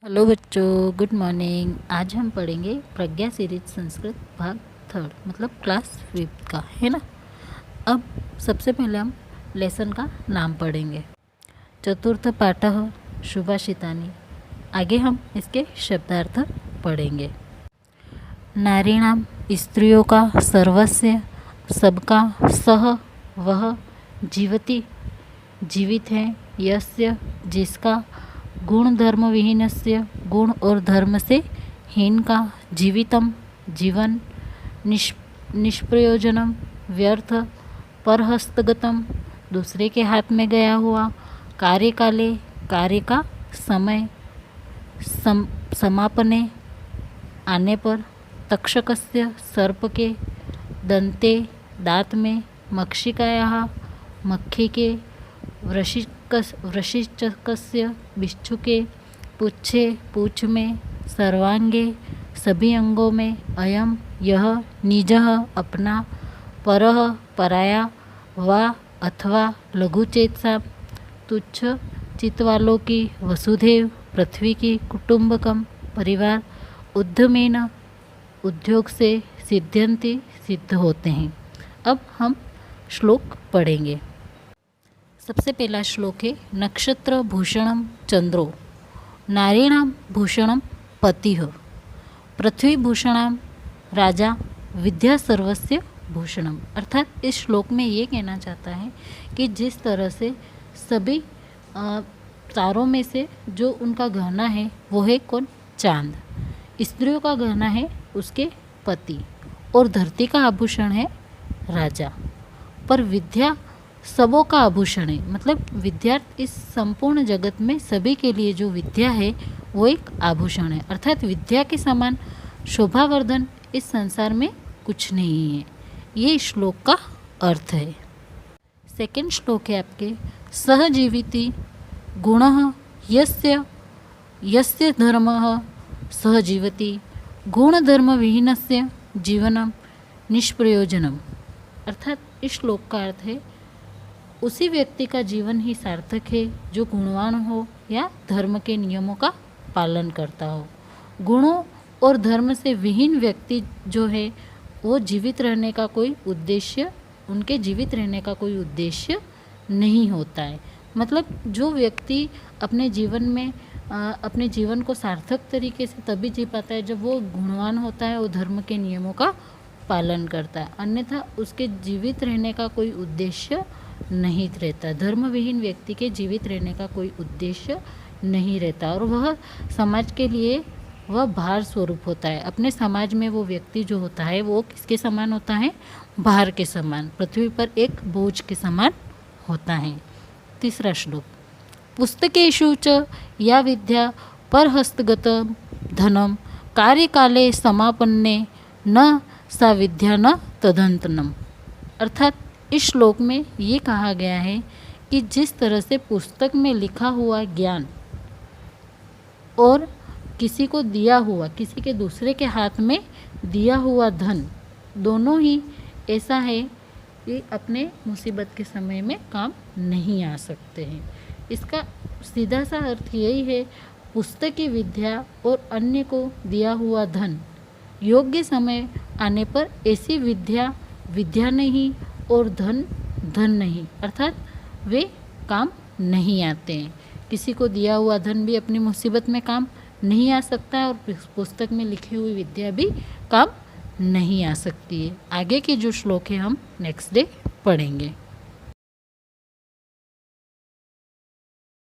Hello बच्चों, good morning. आज हम पढ़ेंगे प्रज्ञा सीरीज संस्कृत भाग थर्ड, मतलब क्लास 5th का, है ना। अब सबसे पहले हम लेसन का नाम पढ़ेंगे। चतुर्थ पाठः सुभाषितानि। आगे हम इसके शब्दार्थ पढ़ेंगे। नारीणाम, स्त्रियों का, सर्वस्य, सबका, सह, वह, जीवति, जीवित है, यस्य, जिसका, गुण धर्म विहीनस्य, गुण और धर्म से हीन का, जीवितम, जीवन, निष्प्रयोजनम, व्यर्थ, परहस्तगतम, दूसरे के हाथ में गया हुआ, कार्यकाले, कार्य का समय, समापने, आने पर, तक्षकस्य, सर्प के, दंते, दांत में, मक्षिकायाः, मक्खी के, वृश्चिकस्य, बिच्छू के, पुच्छे, पूछ में, सर्वांगे, सभी अंगों में, अयम, यह, निजः, अपना, परः, पराया, वा, अथवा, लघुचेतसा, तुच्छ चित्त वालों की, वसुधैव, पृथ्वी की, कुटुंबकम, परिवार, उद्यमेन, उद्योग से, सिद्ध्यन्ति, सिद्ध होते हैं। अब हम श्लोक पढ़ेंगे। सबसे पहला श्लोक है, नक्षत्र भूषणम चंद्रो, नारीणाम भूषणम पतिः, पृथ्वी भूषणम राजा, विद्या सर्वस्य भूषणम। अर्थात इस श्लोक में ये कहना चाहता है कि जिस तरह से सभी तारों में से जो उनका गहना है वो है कौन? चांद। स्त्रियों का गहना है उसके पति, और धरती का आभूषण है राजा। पर विद्या सबों का आभूषण है, मतलब विद्यार्थी इस संपूर्ण जगत में सभी के लिए जो विद्या है वो एक आभूषण है। अर्थात विद्या के समान शोभावर्धन इस संसार में कुछ नहीं है। ये श्लोक का अर्थ है। सेकंड श्लोक है आपके, सहजीविति गुणः यस्य, यस्य धर्मः सहजीवति, गुण धर्म विहीनस्य जीवनम निष्प्रयोजनम। अर्थात इस श्लोक का अर्थ है, उसी व्यक्ति का जीवन ही सार्थक है जो गुणवान हो या धर्म के नियमों का पालन करता हो। गुणों और धर्म से विहीन व्यक्ति जो है वो जीवित रहने का कोई उद्देश्य, उनके जीवित रहने का कोई उद्देश्य नहीं होता है। मतलब जो व्यक्ति अपने जीवन में अपने जीवन को सार्थक तरीके से तभी जी पाता है जब वो गुणवान होता है और धर्म के नियमों का पालन करता है, अन्यथा उसके जीवित रहने का कोई उद्देश्य नहीं रहता। धर्म विहीन व्यक्ति के जीवित रहने का कोई उद्देश्य नहीं रहता, और वह समाज के लिए वह भार स्वरूप होता है। अपने समाज में वो व्यक्ति जो होता है वो किसके समान होता है? भार के समान, पृथ्वी पर एक बोझ के समान होता है। तीसरा श्लोक, पुस्तकेषु च या विद्या परहस्तगत धनम, कार्यकाले समापन्ने न सा विद्या न तदंतनम। अर्थात इस श्लोक में ये कहा गया है कि जिस तरह से पुस्तक में लिखा हुआ ज्ञान और किसी को दिया हुआ, किसी के दूसरे के हाथ में दिया हुआ धन, दोनों ही ऐसा है कि अपने मुसीबत के समय में काम नहीं आ सकते हैं। इसका सीधा सा अर्थ यही है, पुस्तक की विद्या और अन्य को दिया हुआ धन योग्य समय आने पर ऐसी विद्या विद्या नहीं और धन धन नहीं, अर्थात वे काम नहीं आते हैं। किसी को दिया हुआ धन भी अपनी मुसीबत में काम नहीं आ सकता है, और पुस्तक में लिखी हुई विद्या भी काम नहीं आ सकती है। आगे के जो श्लोक है हम नेक्स्ट डे पढ़ेंगे।